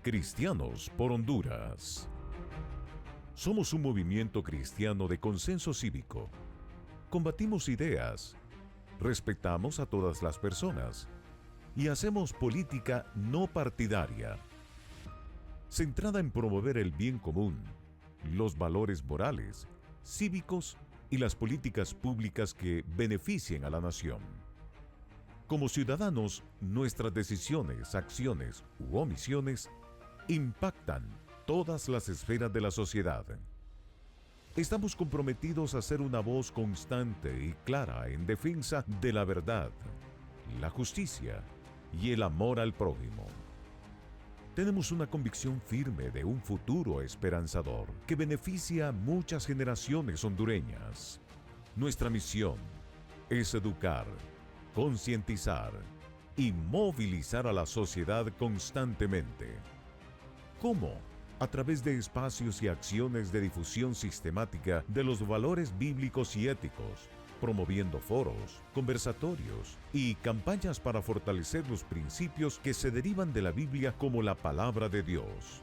Cristianos por Honduras. Somos un movimiento cristiano de consenso cívico. Combatimos ideas, respetamos a todas las personas y hacemos política no partidaria, centrada en promover el bien común, los valores morales, cívicos y las políticas públicas que beneficien a la nación. Como ciudadanos, nuestras decisiones, acciones u omisiones impactan todas las esferas de la sociedad. Estamos comprometidos a ser una voz constante y clara en defensa de la verdad, la justicia y el amor al prójimo. Tenemos una convicción firme de un futuro esperanzador que beneficia a muchas generaciones hondureñas. Nuestra misión es educar, concientizar y movilizar a la sociedad constantemente. ¿Cómo? A través de espacios y acciones de difusión sistemática de los valores bíblicos y éticos, promoviendo foros, conversatorios y campañas para fortalecer los principios que se derivan de la Biblia como la palabra de Dios.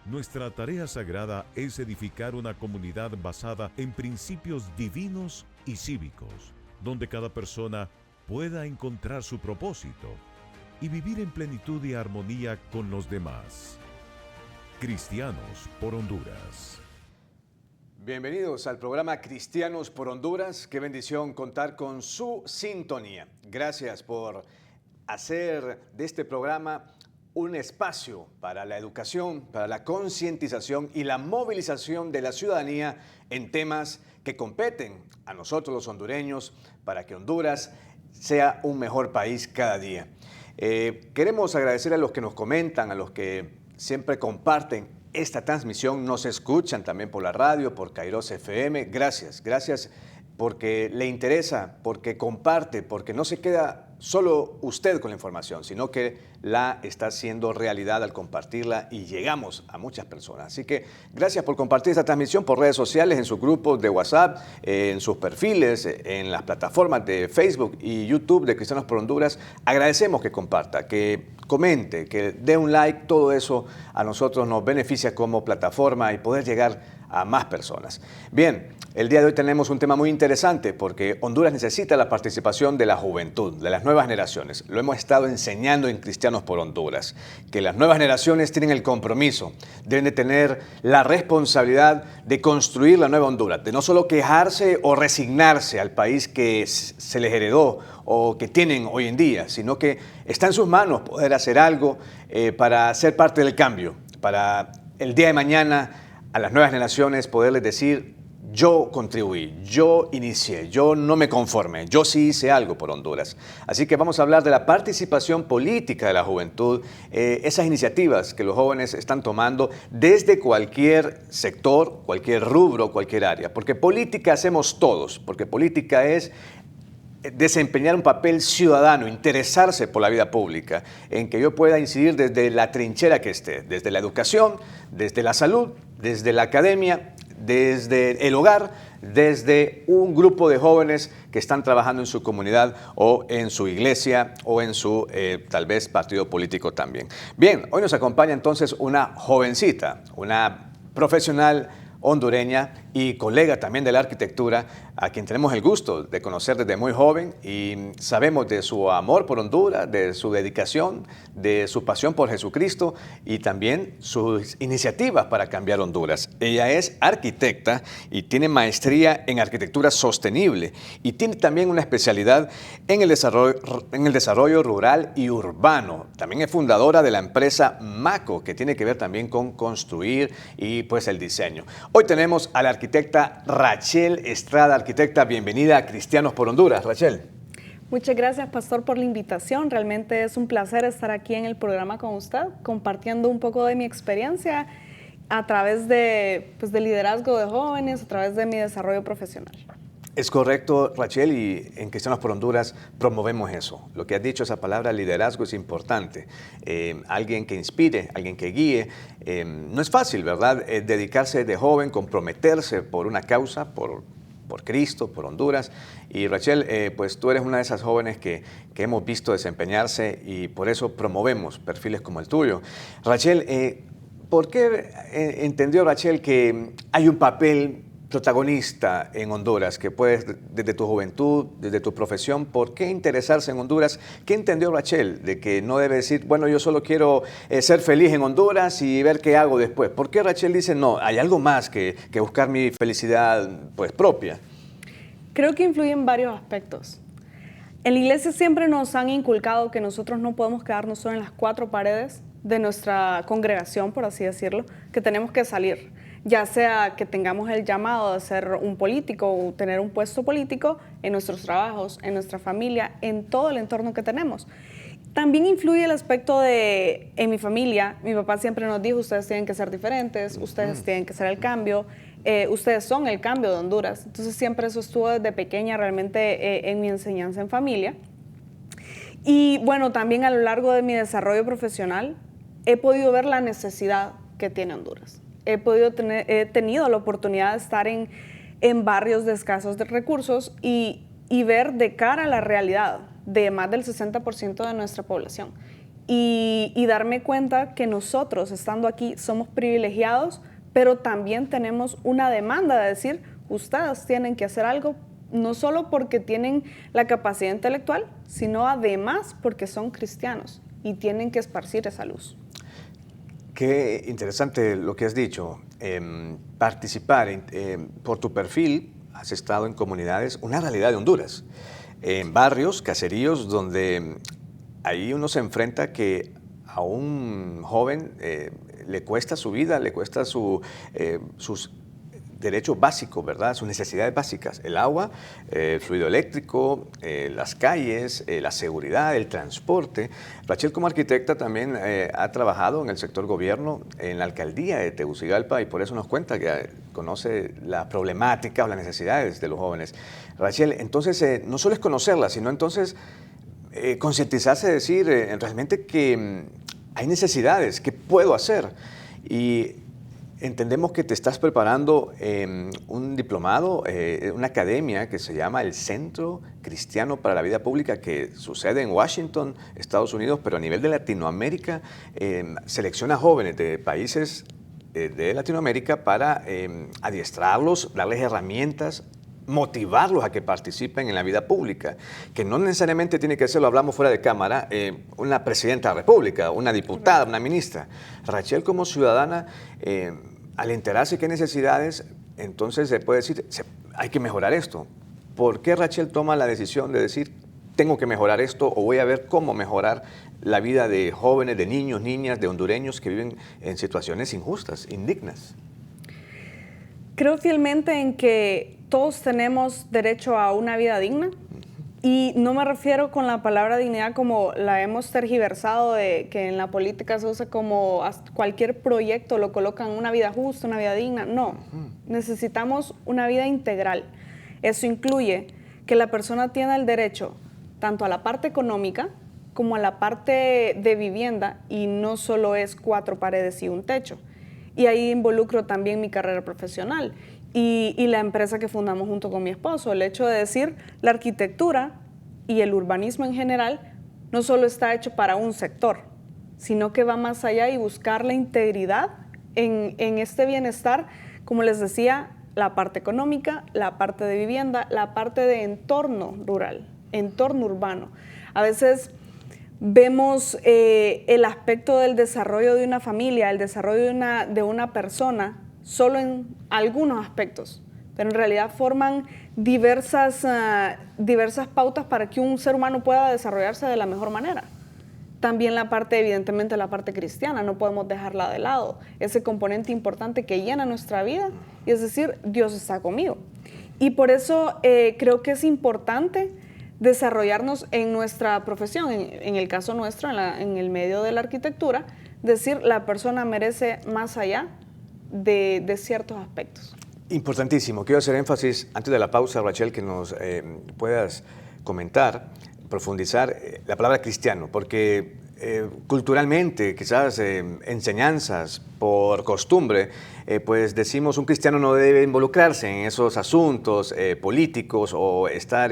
Nuestra tarea sagrada es edificar una comunidad basada en principios divinos y cívicos, donde cada persona pueda encontrar su propósito y vivir en plenitud y armonía con los demás. Cristianos por Honduras. Bienvenidos al programa Cristianos por Honduras. Qué bendición contar con su sintonía. Gracias por hacer de este programa un espacio para la educación, para la concientización y la movilización de la ciudadanía en temas que competen a nosotros los hondureños para que Honduras sea un mejor país cada día. Queremos agradecer a los que nos comentan, a los que siempre comparten esta transmisión, nos escuchan también por la radio, por Kairos FM. Gracias porque le interesa, porque comparte, porque no se queda solo usted con la información, sino que la está haciendo realidad al compartirla y llegamos a muchas personas. Así que gracias por compartir esta transmisión por redes sociales, en sus grupos de WhatsApp, en sus perfiles, en las plataformas de Facebook y YouTube de Cristianos por Honduras. Agradecemos que comparta, que comente, que dé un like. Todo eso a nosotros nos beneficia como plataforma y poder llegar a más personas. Bien, el día de hoy tenemos un tema muy interesante porque Honduras necesita la participación de la juventud, de las nuevas generaciones. Lo hemos estado enseñando en Cristianos por Honduras, que las nuevas generaciones tienen el compromiso, deben de tener la responsabilidad de construir la nueva Honduras, de no solo quejarse o resignarse al país que se les heredó o que tienen hoy en día, sino que está en sus manos poder hacer algo para ser parte del cambio, para el día de mañana a las nuevas generaciones poderles decir: yo contribuí, yo inicié, yo no me conformé, yo sí hice algo por Honduras. Así que vamos a hablar de la participación política de la juventud, esas iniciativas que los jóvenes están tomando desde cualquier sector, cualquier rubro, cualquier área. Porque política hacemos todos, porque política es desempeñar un papel ciudadano, interesarse por la vida pública, en que yo pueda incidir desde la trinchera que esté, desde la educación, desde la salud, desde la academia, desde el hogar, desde un grupo de jóvenes que están trabajando en su comunidad o en su iglesia o en su tal vez partido político también. Bien, hoy nos acompaña entonces una jovencita, una profesional hondureña y colega también de la arquitectura, a quien tenemos el gusto de conocer desde muy joven y sabemos de su amor por Honduras, de su dedicación, de su pasión por Jesucristo y también sus iniciativas para cambiar Honduras. Ella es arquitecta y tiene maestría en arquitectura sostenible y tiene también una especialidad en el desarrollo rural y urbano. También es fundadora de la empresa MACO, que tiene que ver también con construir y pues el diseño. Hoy tenemos a la arquitecta Rachel Estrada. Arquitecta, bienvenida a Cristianos por Honduras. Rachel. Muchas gracias, Pastor, por la invitación. Realmente es un placer estar aquí en el programa con usted, compartiendo un poco de mi experiencia a través de liderazgo de jóvenes, a través de mi desarrollo profesional. Es correcto, Rachel, y en Cristianos por Honduras promovemos eso. Lo que has dicho, esa palabra liderazgo es importante. Alguien que inspire, alguien que guíe. No es fácil, ¿verdad? Dedicarse de joven, comprometerse por una causa, por por Cristo, por Honduras. Y Rachel, pues tú eres una de esas jóvenes que hemos visto desempeñarse y por eso promovemos perfiles como el tuyo. Rachel, ¿por qué entendió Rachel que hay un papel protagonista en Honduras, que puedes, desde tu juventud, desde tu profesión, ¿por qué interesarse en Honduras? ¿Qué entendió Rachel de que no debe decir, bueno, yo solo quiero ser feliz en Honduras y ver qué hago después? ¿Por qué Rachel dice, no, hay algo más que buscar mi felicidad pues, propia? Creo que influyen varios aspectos. En la iglesia siempre nos han inculcado que nosotros no podemos quedarnos solo en las cuatro paredes de nuestra congregación, por así decirlo, que tenemos que salir. Ya sea que tengamos el llamado de ser un político o tener un puesto político en nuestros trabajos, en nuestra familia, en todo el entorno que tenemos. También influye el aspecto de, en mi familia, mi papá siempre nos dijo, ustedes tienen que ser diferentes, ustedes tienen que ser el cambio, ustedes son el cambio de Honduras. Entonces siempre eso estuvo desde pequeña realmente en mi enseñanza en familia. Y bueno, también a lo largo de mi desarrollo profesional he podido ver la necesidad que tiene Honduras. He tenido la oportunidad de estar en barrios de escasos de recursos y ver de cara a la realidad de más del 60% de nuestra población y darme cuenta que nosotros, estando aquí, somos privilegiados, pero también tenemos una demanda de decir, ustedes tienen que hacer algo, no solo porque tienen la capacidad intelectual, sino además porque son cristianos y tienen que esparcir esa luz. Qué interesante lo que has dicho. Participar por tu perfil, has estado en comunidades, una realidad de Honduras, en barrios, caseríos, donde ahí uno se enfrenta que a un joven le cuesta su vida, le cuesta sus derechos básicos, ¿verdad? Sus necesidades básicas, el agua, el fluido eléctrico, las calles, la seguridad, el transporte. Rachel, como arquitecta, también ha trabajado en el sector gobierno, en la alcaldía de Tegucigalpa, y por eso nos cuenta que conoce las problemáticas o las necesidades de los jóvenes. Rachel, entonces, no solo es conocerlas, sino entonces concientizarse, decir realmente que hay necesidades, ¿qué puedo hacer? Y entendemos que te estás preparando un diplomado, una academia que se llama el Centro Cristiano para la Vida Pública, que sucede en Washington, Estados Unidos, pero a nivel de Latinoamérica selecciona jóvenes de países de Latinoamérica para adiestrarlos, darles herramientas, motivarlos a que participen en la vida pública, que no necesariamente tiene que ser, lo hablamos fuera de cámara, una presidenta de la República, una diputada, una ministra. Rachel, como ciudadana, al enterarse que hay necesidades, entonces se puede decir, hay que mejorar esto. ¿Por qué Rachel toma la decisión de decir, tengo que mejorar esto o voy a ver cómo mejorar la vida de jóvenes, de niños, niñas, de hondureños que viven en situaciones injustas, indignas? Creo fielmente en que todos tenemos derecho a una vida digna y no me refiero con la palabra dignidad como la hemos tergiversado, de que en la política se usa como cualquier proyecto lo colocan una vida justa, una vida digna. No, necesitamos una vida integral. Eso incluye que la persona tiene el derecho tanto a la parte económica como a la parte de vivienda y no solo es cuatro paredes y un techo. Y ahí involucro también mi carrera profesional y la empresa que fundamos junto con mi esposo. El hecho de decir, la arquitectura y el urbanismo en general no solo está hecho para un sector, sino que va más allá y buscar la integridad en este bienestar, como les decía, la parte económica, la parte de vivienda, la parte de entorno rural, entorno urbano. A veces vemos el aspecto del desarrollo de una familia, el desarrollo de una persona, solo en algunos aspectos, pero en realidad forman diversas pautas para que un ser humano pueda desarrollarse de la mejor manera. También la parte, evidentemente, la parte cristiana, no podemos dejarla de lado, ese componente importante que llena nuestra vida, y es decir, Dios está conmigo. Y por eso creo que es importante desarrollarnos en nuestra profesión, en el caso nuestro, en el medio de la arquitectura, decir, la persona merece más allá de ciertos aspectos. Importantísimo. Quiero hacer énfasis, antes de la pausa, Rachel, que nos puedas comentar, profundizar la palabra cristiano, porque culturalmente, quizás enseñanzas, por costumbre, pues decimos un cristiano no debe involucrarse en esos asuntos políticos o estar,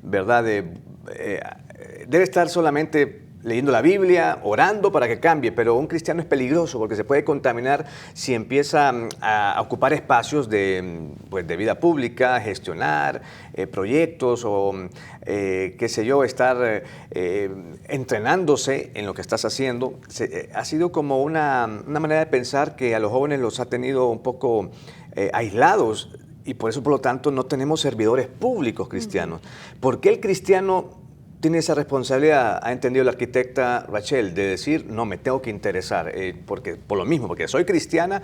¿verdad? Debe estar solamente leyendo la Biblia, orando para que cambie, pero un cristiano es peligroso porque se puede contaminar si empieza a ocupar espacios pues, de vida pública, gestionar proyectos o, qué sé yo, estar entrenándose en lo que estás haciendo. Ha sido como una manera de pensar que a los jóvenes los ha tenido un poco aislados y por eso, por lo tanto, no tenemos servidores públicos cristianos. ¿Por qué el cristiano tiene esa responsabilidad, ha entendido la arquitecta Rachel, de decir, no, me tengo que interesar, porque por lo mismo, porque soy cristiana,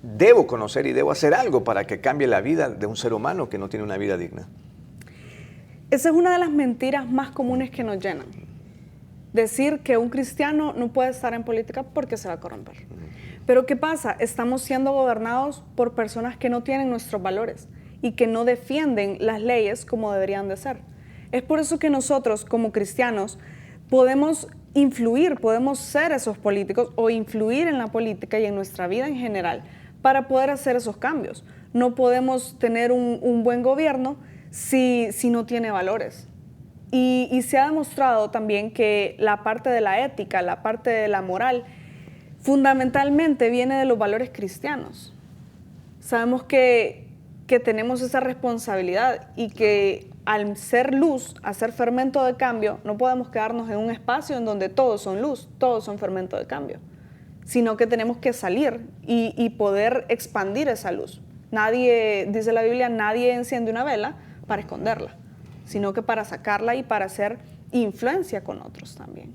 debo conocer y debo hacer algo para que cambie la vida de un ser humano que no tiene una vida digna? Esa es una de las mentiras más comunes que nos llenan. Decir que un cristiano no puede estar en política porque se va a corromper. Pero ¿qué pasa? Estamos siendo gobernados por personas que no tienen nuestros valores y que no defienden las leyes como deberían de ser. Es por eso que nosotros, como cristianos, podemos influir, podemos ser esos políticos o influir en la política y en nuestra vida en general para poder hacer esos cambios. No podemos tener un buen gobierno si no tiene valores. Y se ha demostrado también que la parte de la ética, la parte de la moral, fundamentalmente viene de los valores cristianos. Sabemos que tenemos esa responsabilidad y que al ser luz, a ser fermento de cambio, no podemos quedarnos en un espacio en donde todos son luz, todos son fermento de cambio, sino que tenemos que salir y poder expandir esa luz. Nadie, dice la Biblia, nadie enciende una vela para esconderla, sino que para sacarla y para hacer influencia con otros también.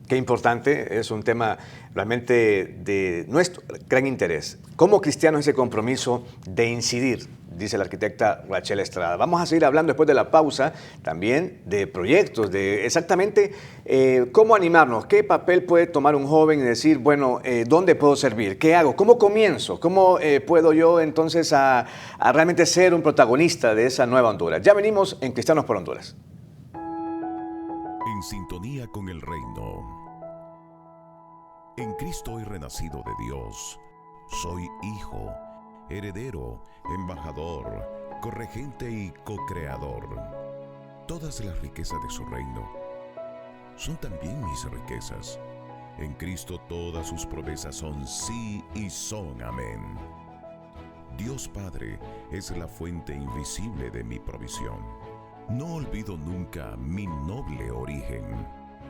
Qué importante, es un tema realmente de nuestro gran interés. Como cristianos, ese compromiso de incidir, dice la arquitecta Rachel Estrada. Vamos a seguir hablando después de la pausa también de proyectos, de exactamente cómo animarnos, qué papel puede tomar un joven y decir, bueno, ¿dónde puedo servir? ¿Qué hago? ¿Cómo comienzo? ¿Cómo puedo yo entonces a realmente ser un protagonista de esa nueva Honduras? Ya venimos en Cristianos por Honduras. En sintonía con el reino. En Cristo he renacido de Dios. Soy hijo, heredero, embajador, corregente y co-creador. Todas las riquezas de su reino son también mis riquezas. En Cristo todas sus promesas son sí y son amén. Dios Padre es la fuente invisible de mi provisión. No olvido nunca mi noble origen,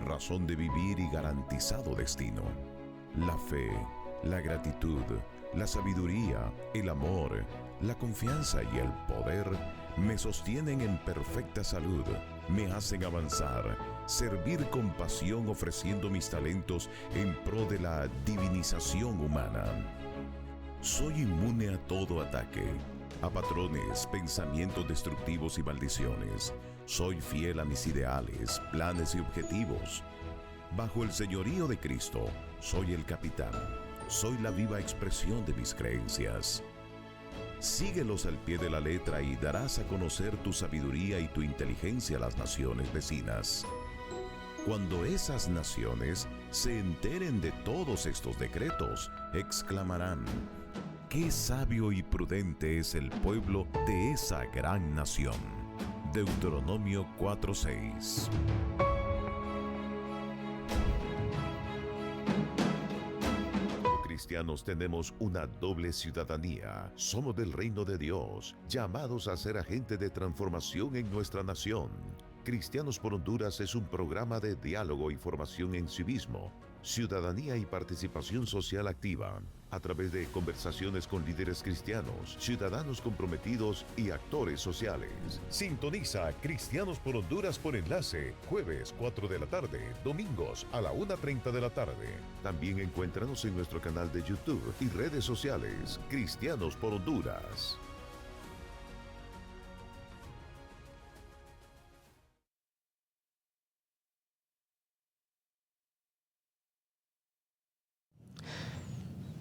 razón de vivir y garantizado destino. La fe, la gratitud, la sabiduría, el amor, la confianza y el poder me sostienen en perfecta salud, me hacen avanzar, servir con pasión ofreciendo mis talentos en pro de la divinización humana. Soy inmune a todo ataque, a patrones, pensamientos destructivos y maldiciones. Soy fiel a mis ideales, planes y objetivos. Bajo el señorío de Cristo, soy el capitán. Soy la viva expresión de mis creencias. Síguelos al pie de la letra y darás a conocer tu sabiduría y tu inteligencia a las naciones vecinas. Cuando esas naciones se enteren de todos estos decretos, exclamarán: ¡qué sabio y prudente es el pueblo de esa gran nación! Deuteronomio 4:6. Cristianos tenemos una doble ciudadanía. Somos del reino de Dios, llamados a ser agentes de transformación en nuestra nación. Cristianos por Honduras es un programa de diálogo y formación en civismo, ciudadanía y participación social activa, a través de conversaciones con líderes cristianos, ciudadanos comprometidos y actores sociales. Sintoniza Cristianos por Honduras por enlace, jueves 4 de la tarde, domingos a la 1:30 de la tarde. También encuéntranos en nuestro canal de YouTube y redes sociales, Cristianos por Honduras.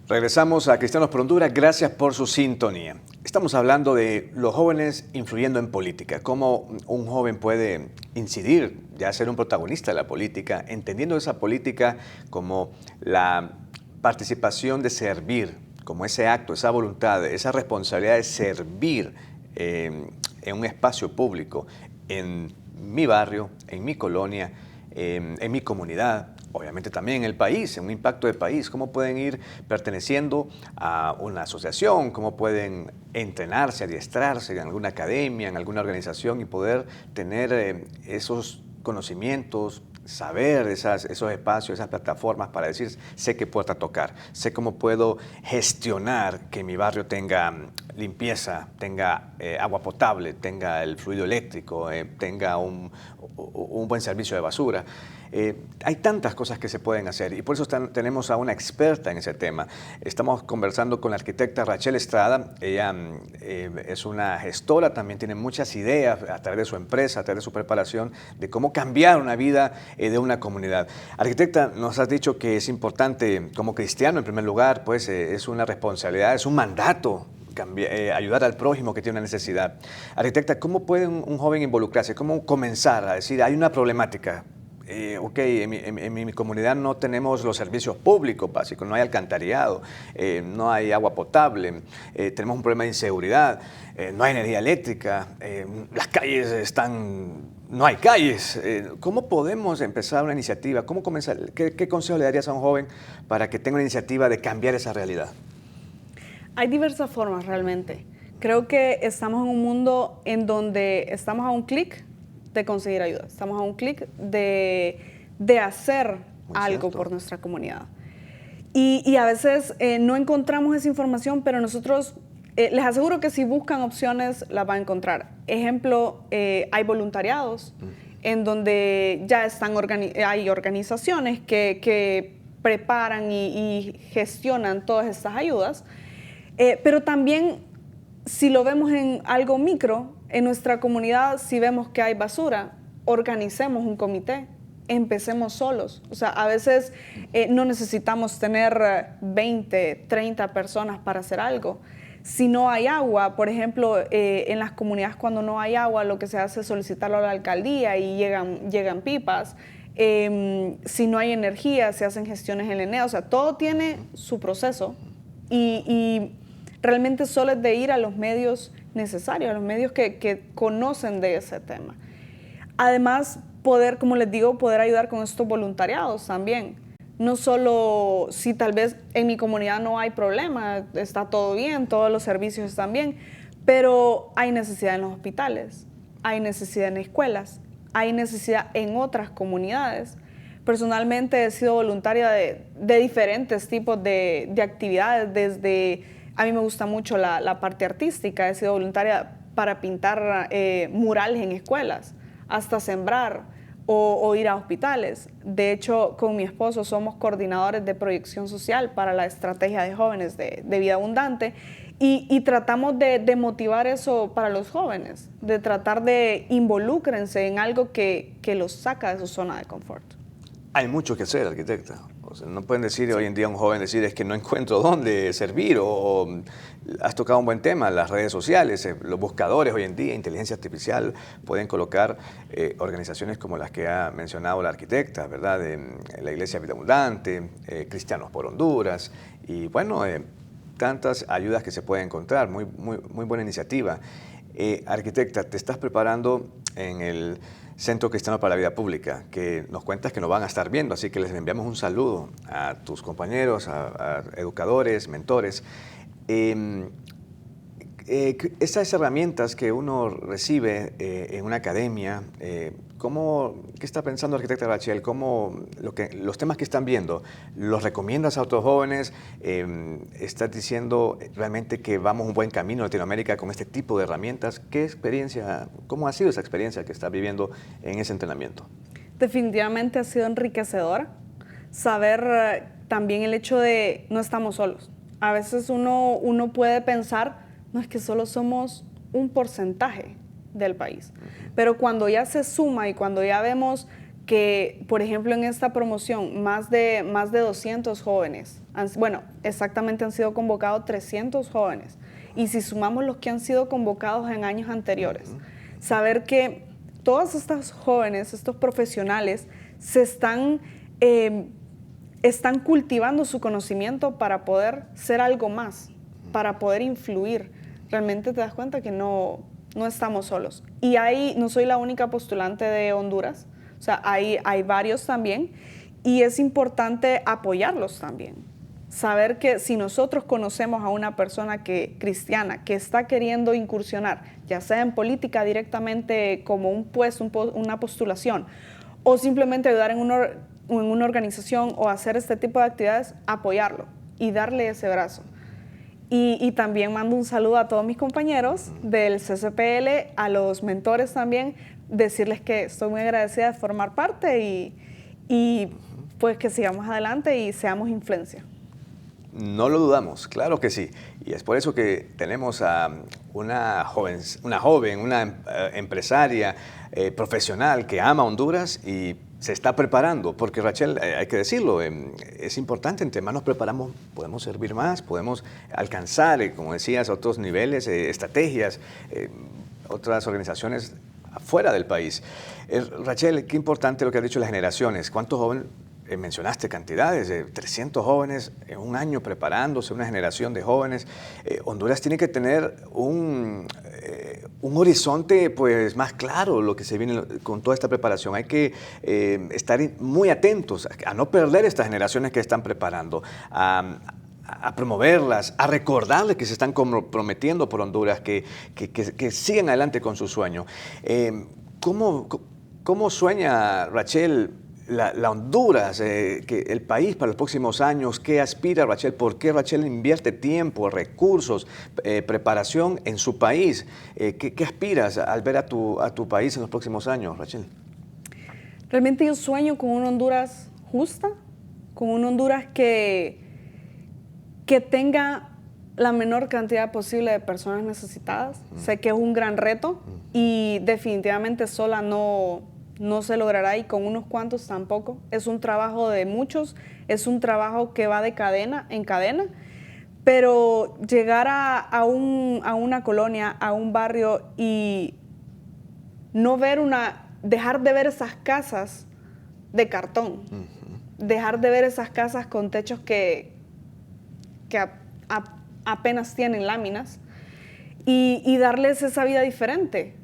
Regresamos a Cristianos por Honduras. Gracias por su sintonía. Estamos hablando de los jóvenes influyendo en política, cómo un joven puede incidir, ya ser un protagonista de la política, entendiendo esa política como la participación de servir, como ese acto, esa voluntad, esa responsabilidad de servir en un espacio público, en mi barrio, en mi colonia, en mi comunidad. Obviamente también en el país, en un impacto de país, cómo pueden ir perteneciendo a una asociación, cómo pueden entrenarse, adiestrarse en alguna academia, en alguna organización y poder tener esos conocimientos, saber esos espacios, esas plataformas para decir, sé qué puerta tocar, sé cómo puedo gestionar que mi barrio tenga limpieza, tenga agua potable, tenga el fluido eléctrico, tenga un buen servicio de basura. Hay tantas cosas que se pueden hacer y por eso tenemos a una experta en ese tema. Estamos conversando con la arquitecta Rachel Estrada. Ella es una gestora, también tiene muchas ideas a través de su empresa, a través de su preparación, de cómo cambiar una vida de una comunidad. Arquitecta, nos has dicho que es importante como cristiano, en primer lugar, pues es una responsabilidad, es un mandato. Ayudar al prójimo que tiene una necesidad. Arquitecta, ¿cómo puede un joven involucrarse? ¿Cómo comenzar a decir, hay una problemática? Ok, en mi comunidad no tenemos los servicios públicos básicos, no hay alcantarillado, no hay agua potable, tenemos un problema de inseguridad, no hay energía eléctrica, las calles no hay calles. ¿Cómo podemos empezar una iniciativa? ¿Cómo comenzar? ¿Qué consejo le darías a un joven para que tenga una iniciativa de cambiar esa realidad? Hay diversas formas realmente. Creo que estamos en un mundo en donde estamos a un clic de conseguir ayuda. Estamos a un clic de hacer algo por nuestra comunidad. Y a veces no encontramos esa información, pero nosotros les aseguro que si buscan opciones las van a encontrar. Ejemplo, hay voluntariados en donde ya hay organizaciones que preparan y gestionan todas estas ayudas. Pero también, si lo vemos en algo micro, en nuestra comunidad, si vemos que hay basura, organicemos un comité, empecemos solos. O sea, a veces no necesitamos tener 20, 30 personas para hacer algo. Si no hay agua, por ejemplo, en las comunidades cuando no hay agua, lo que se hace es solicitarlo a la alcaldía y llegan pipas. Si no hay energía, se hacen gestiones en ENEA. O sea, todo tiene su proceso y realmente solo es de ir a los medios necesarios, a los medios que conocen de ese tema. Además, como les digo, poder ayudar con estos voluntariados también. No solo si tal vez en mi comunidad no hay problema, está todo bien, todos los servicios están bien, pero hay necesidad en los hospitales, hay necesidad en escuelas, hay necesidad en otras comunidades. Personalmente he sido voluntaria de diferentes tipos de actividades, desde... A mí me gusta mucho la parte artística, he sido voluntaria para pintar murales en escuelas, hasta sembrar o ir a hospitales. De hecho, con mi esposo somos coordinadores de proyección social para la estrategia de jóvenes de Vida Abundante y tratamos de motivar eso para los jóvenes, de tratar de involúcrense en algo que los saca de su zona de confort. Hay mucho que hacer, arquitecta. O sea, no pueden decir hoy en día a un joven es que no encuentro dónde servir o has tocado un buen tema, las redes sociales, los buscadores hoy en día, inteligencia artificial, pueden colocar organizaciones como las que ha mencionado la arquitecta, ¿verdad? La Iglesia Vida Abundante, Cristianos por Honduras y bueno, tantas ayudas que se pueden encontrar, muy buena iniciativa. Arquitecta, te estás preparando en el Centro Cristiano para la Vida Pública, que nos cuentas que nos van a estar viendo, así que les enviamos un saludo a tus compañeros, a educadores, mentores. Esas herramientas que uno recibe en una academia, ¿qué está pensando arquitecta Rachel? Los temas que están viendo, ¿los recomiendas a otros jóvenes? ¿Estás diciendo realmente que vamos un buen camino en Latinoamérica con este tipo de herramientas? ¿Cómo ha sido esa experiencia que estás viviendo en ese entrenamiento? Definitivamente ha sido enriquecedor saber también el hecho de no estamos solos. A veces uno puede pensar, no es que solo somos un porcentaje del país, pero cuando ya se suma y cuando ya vemos que, por ejemplo, en esta promoción, más de 200 jóvenes, exactamente han sido convocados 300 jóvenes. Y si sumamos los que han sido convocados en años anteriores, saber que todos estos jóvenes, estos profesionales, están cultivando su conocimiento para poder ser algo más, para poder influir. Realmente te das cuenta que no estamos solos. Y ahí no soy la única postulante de Honduras, o sea, hay varios también, y es importante apoyarlos también. Saber que si nosotros conocemos a una persona cristiana que está queriendo incursionar, ya sea en política directamente como un puesto, una postulación, o simplemente ayudar en una organización o hacer este tipo de actividades, apoyarlo y darle ese brazo. Y también mando un saludo a todos mis compañeros del CCPL, a los mentores también, decirles que estoy muy agradecida de formar parte y pues que sigamos adelante y seamos influencia. No lo dudamos, claro que sí. Y es por eso que tenemos a una joven, una empresaria profesional que ama Honduras y se está preparando, porque Rachel, hay que decirlo, es importante, entre más nos preparamos, podemos servir más, podemos alcanzar, como decías, otros niveles, estrategias, otras organizaciones afuera del país. Rachel, qué importante lo que has dicho de las generaciones. ¿Cuántos jóvenes? Mencionaste cantidades, de 300 jóvenes en un año preparándose, una generación de jóvenes. Honduras tiene que tener un horizonte pues, más claro, lo que se viene con toda esta preparación. Hay que estar muy atentos a no perder estas generaciones que están preparando, a promoverlas, a recordarles que se están comprometiendo por Honduras, que siguen adelante con su sueño. ¿Cómo sueña Rachel la Honduras, que el país para los próximos años? ¿Qué aspira Rachel? ¿Por qué Rachel invierte tiempo, recursos, preparación en su país? ¿Qué aspiras al ver a tu país en los próximos años, Rachel? Realmente yo sueño con una Honduras justa, con una Honduras que tenga la menor cantidad posible de personas necesitadas. Sé que es un gran reto y definitivamente sola no se logrará, y con unos cuantos tampoco. Es un trabajo de muchos, es un trabajo que va de cadena en cadena, pero llegar a una colonia, a un barrio y dejar de ver esas casas de cartón, dejar de ver esas casas con techos que apenas tienen láminas y darles esa vida diferente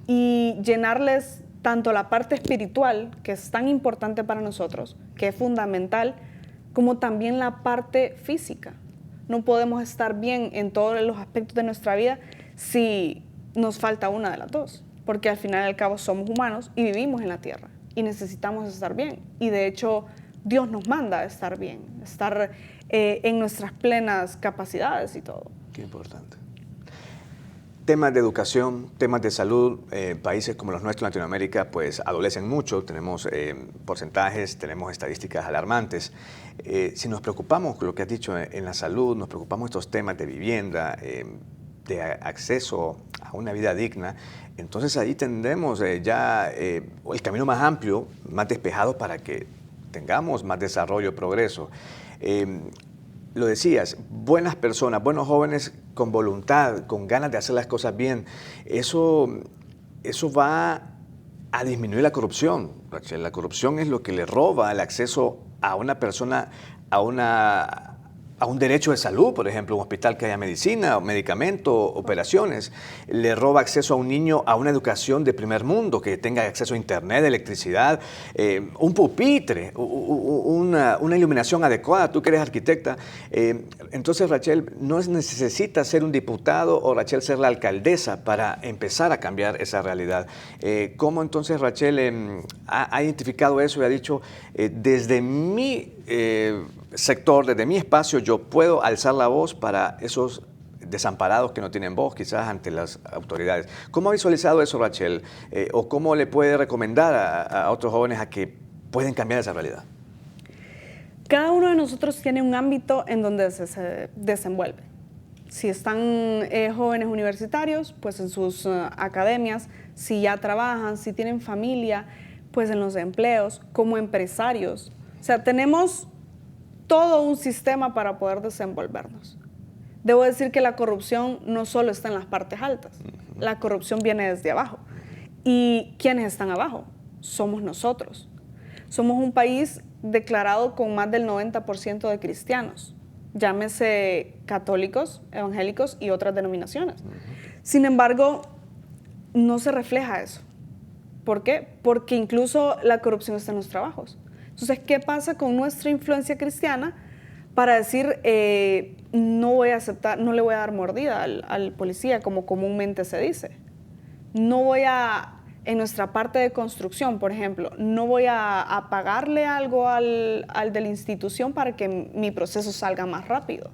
y llenarles tanto la parte espiritual, que es tan importante para nosotros, que es fundamental, como también la parte física. No podemos estar bien en todos los aspectos de nuestra vida si nos falta una de las dos, porque al final y al cabo somos humanos y vivimos en la tierra y necesitamos estar bien. Y de hecho, Dios nos manda a estar bien, estar en nuestras plenas capacidades y todo. Qué importante. Temas de educación, temas de salud, países como los nuestros en Latinoamérica pues adolecen mucho, tenemos porcentajes, tenemos estadísticas alarmantes. Si nos preocupamos con lo que has dicho en la salud, nos preocupamos estos temas de vivienda, de acceso a una vida digna, entonces ahí tendremos ya el camino más amplio, más despejado para que tengamos más desarrollo, progreso. Lo decías, buenas personas, buenos jóvenes con voluntad, con ganas de hacer las cosas bien, eso va a disminuir la corrupción. La corrupción es lo que le roba el acceso a una persona a un derecho de salud, por ejemplo, un hospital que haya medicina, medicamento, operaciones. Le roba acceso a un niño a una educación de primer mundo, que tenga acceso a internet, electricidad, un pupitre, una iluminación adecuada. Tú que eres arquitecta. Entonces, Rachel, no necesita ser un diputado o Rachel ser la alcaldesa para empezar a cambiar esa realidad. ¿Cómo entonces Rachel ha identificado eso y ha dicho, desde mi sector, desde mi espacio, yo puedo alzar la voz para esos desamparados que no tienen voz, quizás ante las autoridades? ¿Cómo ha visualizado eso, Rachel? ¿O cómo le puede recomendar a otros jóvenes a que pueden cambiar esa realidad? Cada uno de nosotros tiene un ámbito en donde se desenvuelve. Si están jóvenes universitarios, pues en sus academias, si ya trabajan, si tienen familia, Pues en los empleos, como empresarios. O sea, tenemos todo un sistema para poder desenvolvernos. Debo decir que la corrupción no solo está en las partes altas, la corrupción viene desde abajo. ¿Y quiénes están abajo? Somos nosotros. Somos un país declarado con más del 90% de cristianos, llámese católicos, evangélicos y otras denominaciones. Sin embargo, no se refleja eso. ¿Por qué? Porque incluso la corrupción está en los trabajos. Entonces, ¿qué pasa con nuestra influencia cristiana para decir, no voy a aceptar, no le voy a dar mordida al policía, como comúnmente se dice? No voy a, en nuestra parte de construcción, por ejemplo, no voy a pagarle algo al de la institución para que mi proceso salga más rápido.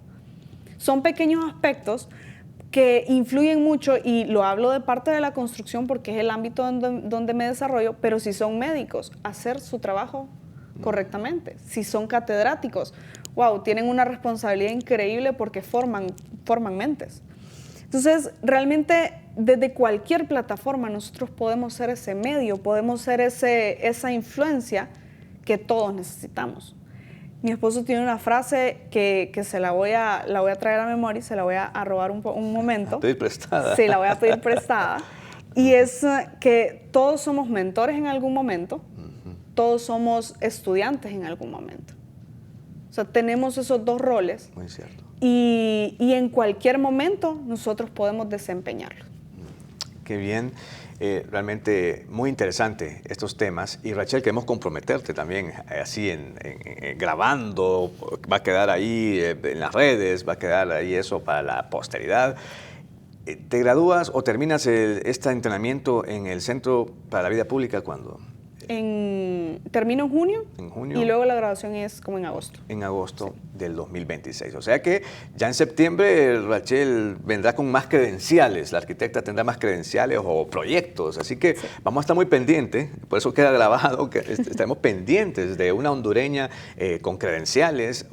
Son pequeños aspectos que influyen mucho, y lo hablo de parte de la construcción porque es el ámbito donde me desarrollo, pero si son médicos, hacer su trabajo correctamente. Si son catedráticos, wow, tienen una responsabilidad increíble porque forman mentes. Entonces, realmente, desde cualquier plataforma nosotros podemos ser ese medio, podemos ser esa influencia que todos necesitamos. Mi esposo tiene una frase que la voy a traer a memoria y se la voy a robar un momento. A pedir prestada. Sí, la voy a pedir prestada. Y es que todos somos mentores en algún momento, todos somos estudiantes en algún momento. O sea, tenemos esos dos roles. Muy cierto. Y en cualquier momento nosotros podemos desempeñarlo. Qué bien. Realmente muy interesante estos temas. Y Rachel, queremos comprometerte también así grabando, va a quedar ahí en las redes, va a quedar ahí eso para la posteridad. ¿Te gradúas o terminas este entrenamiento en el Centro para la Vida Pública cuándo? Termino en junio. En junio. Y luego la graduación es como en agosto. En agosto sí. del 2026. O sea que ya en septiembre Rachel vendrá con más credenciales. La arquitecta tendrá más credenciales o proyectos. Así que sí, vamos a estar muy pendientes. Por eso queda grabado que estaremos pendientes de una hondureña con credenciales,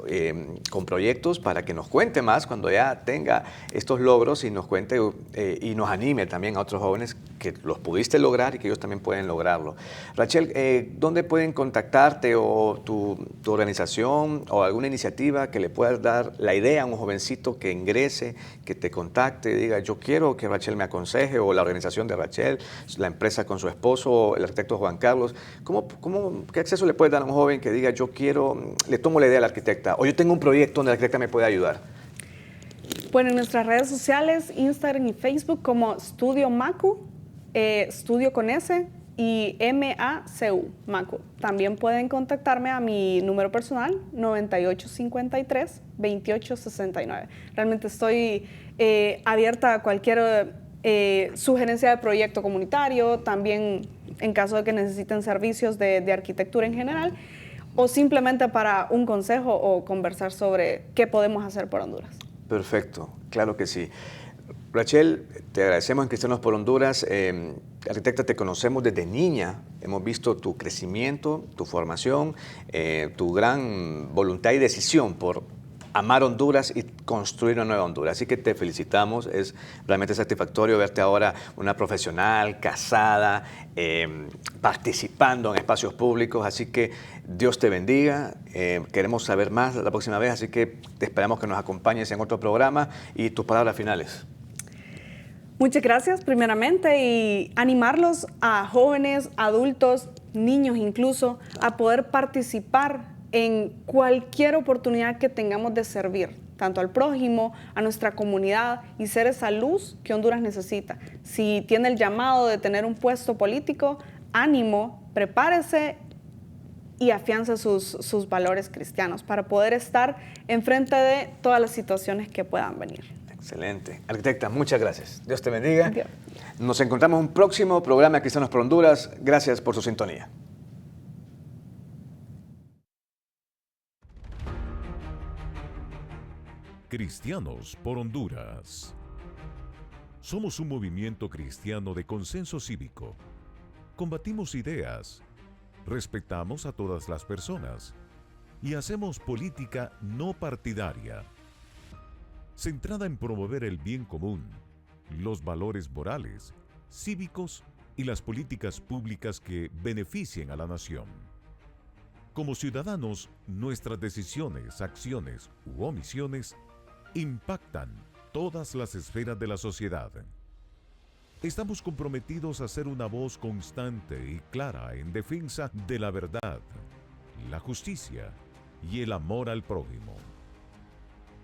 con proyectos, para que nos cuente más cuando ya tenga estos logros y nos cuente y nos anime también a otros jóvenes que los pudiste lograr y que ellos también pueden lograrlo. Rachel, ¿dónde pueden contactarte o tu organización o alguna iniciativa que le puedas dar la idea a un jovencito que ingrese, que te contacte, diga yo quiero que Rachel me aconseje, o la organización de Rachel, la empresa con su esposo, el arquitecto Juan Carlos? ¿Qué acceso le puedes dar a un joven que diga yo quiero, le tomo la idea a la arquitecta, o yo tengo un proyecto donde la arquitecta me puede ayudar? Bueno, en nuestras redes sociales, Instagram y Facebook, como Estudio Macu, Estudio con S, y MACU, Macu. También pueden contactarme a mi número personal, 9853-2869. Realmente estoy abierta a cualquier sugerencia de proyecto comunitario, también en caso de que necesiten servicios de arquitectura en general, o simplemente para un consejo o conversar sobre qué podemos hacer por Honduras. Perfecto, claro que sí. Rachel, te agradecemos en Cristianos por Honduras. Arquitecta, te conocemos desde niña. Hemos visto tu crecimiento, tu formación, tu gran voluntad y decisión por amar Honduras y construir una nueva Honduras. Así que te felicitamos. Es realmente satisfactorio verte ahora una profesional, casada, participando en espacios públicos. Así que Dios te bendiga. Queremos saber más la próxima vez, así que te esperamos que nos acompañes en otro programa. Y tus palabras finales. Muchas gracias, primeramente, y animarlos a jóvenes, adultos, niños incluso, a poder participar en cualquier oportunidad que tengamos de servir, tanto al prójimo, a nuestra comunidad, y ser esa luz que Honduras necesita. Si tiene el llamado de tener un puesto político, ánimo, prepárese y afianza sus valores cristianos para poder estar enfrente de todas las situaciones que puedan venir. Excelente. Arquitecta, muchas gracias. Dios te bendiga. Dios. Nos encontramos en un próximo programa de Cristianos por Honduras. Gracias por su sintonía. Cristianos por Honduras. Somos un movimiento cristiano de consenso cívico. Combatimos ideas, respetamos a todas las personas y hacemos política no partidaria, centrada en promover el bien común, los valores morales, cívicos y las políticas públicas que beneficien a la nación. Como ciudadanos, nuestras decisiones, acciones u omisiones impactan todas las esferas de la sociedad. Estamos comprometidos a ser una voz constante y clara en defensa de la verdad, la justicia y el amor al prójimo.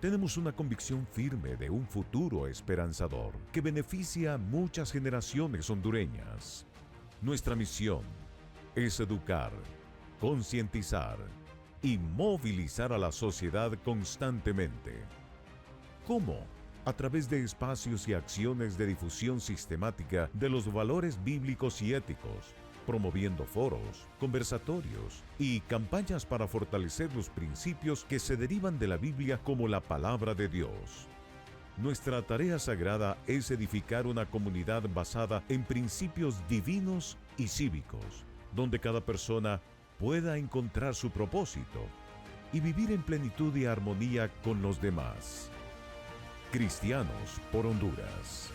Tenemos una convicción firme de un futuro esperanzador que beneficia a muchas generaciones hondureñas. Nuestra misión es educar, concientizar y movilizar a la sociedad constantemente. ¿Cómo? A través de espacios y acciones de difusión sistemática de los valores bíblicos y éticos, promoviendo foros, conversatorios y campañas para fortalecer los principios que se derivan de la Biblia como la palabra de Dios. Nuestra tarea sagrada es edificar una comunidad basada en principios divinos y cívicos, donde cada persona pueda encontrar su propósito y vivir en plenitud y armonía con los demás. Cristianos por Honduras.